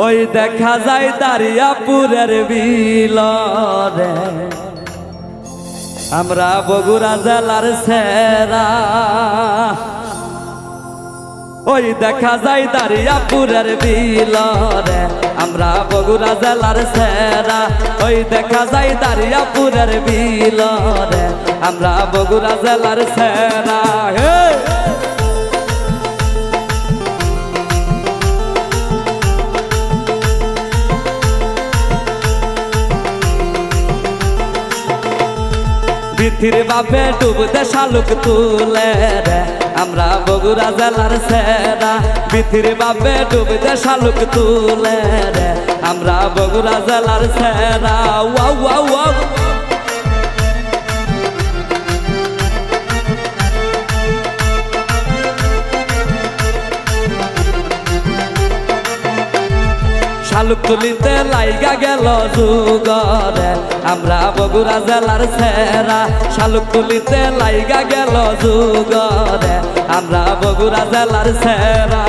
ওই দেখা যায় দারিয়াপুরের বিলরে আমরা বগুড়া জেলার সেরা। ওই দেখা যায় দারিয়াপুরের বিলরে আমরা বগুড়া জেলার সেরা। ওই দেখা যায় দারিয়াপুরের বিলরে আমরা বগুড়া জেলার সেরা। হে পৃথিবীর বাপে ডুবতে শালুক তুলে রে আমরা বগুড়া জেলার সেরা। পৃথিবীর বাপে ডুবতে শালুক তুলে রে আমরা বগুড়া জেলার সেরা। ওয়াও ওয়াও ওয়াও শালুক তুলিতে লাইগা গেল যুগরে আমরা বগুড়া জেলার সেরা। শালুক তুলিতে লাইগা গেল যুগরে আমরা বগুড়া জেলার সেরা।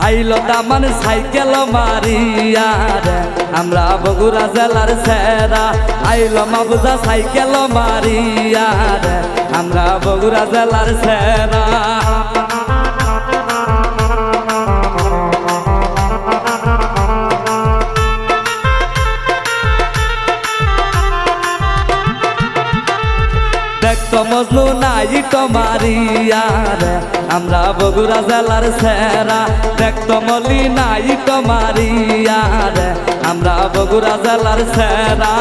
আইলো দামান সাইকেল মারিয়া রে আমরা বগুড়া জেলার সেরা। আইলো মাবুজা সাইকেল মারিয়া রে আমরা বগুড়া জেলার সেরা। দেখতো মজনু নাইটো মারিয়া রে আমরা বগুড়া জেলার সেরা। দেখতো মলি নাইটো মারিয়া রে আমরা বগুড়া জেলার সেরা।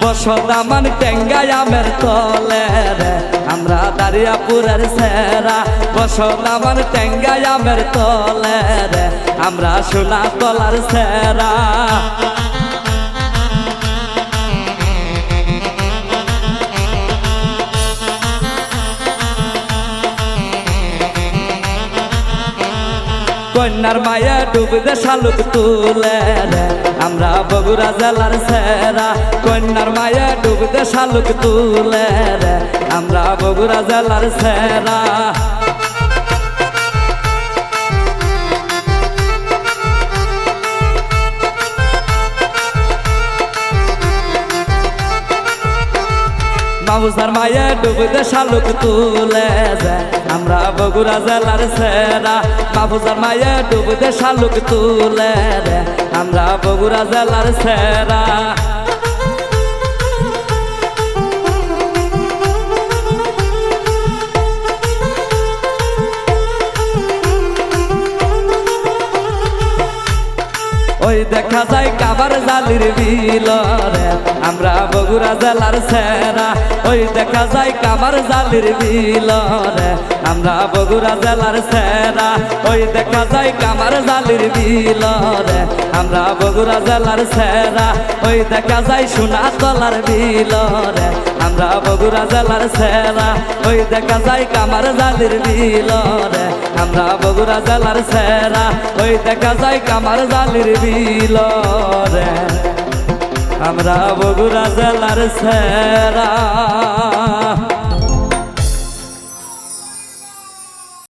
বসদামান টেঙ্গাই আমের তলে রে আমরা দারিয়াপুরের সেরা। বসদামান টেঙ্গাই আমের তলে রে আমরা সোনা তলার সেরা। কন্যার মায়া ডুবতে শালুক তুলে রে আমরা বগুড়া জেলার সেরা। কন্যার মায়া ডুবতে শালুক তুলে রে আমরা বগুড়া জেলার সেরা। মাবুজার মায়া ডুবতে শালুক তুলে যায় আমরা বগুড়া জেলার সেরা। মাবুজার মায়া ডুবতে শালুক তুলে রে আমরা বগুড়া জেলার সেরা। ওই দেখা যায় কাবার জালির বিলরে আমরা বগুড়া জেলার সেরা। ওই দেখা যায় কাবার জালির বিলরে আমরা বগুড়া জেলার সেরা। ওই দেখা যায় কামার জালির বিলরে আমরা বগুড়া জেলার সেরা। ওই দেখা যায় সোনা তলার বিলরে আমরা বগুড়া জেলার সেরা। ওই দেখা যায় কামার জালির বিলরে আমরা বগুড়া জেলার সেরা। ওই দেখা যায় কামার জালির বিলরে আমরা বগুড়া জেলার সেরা।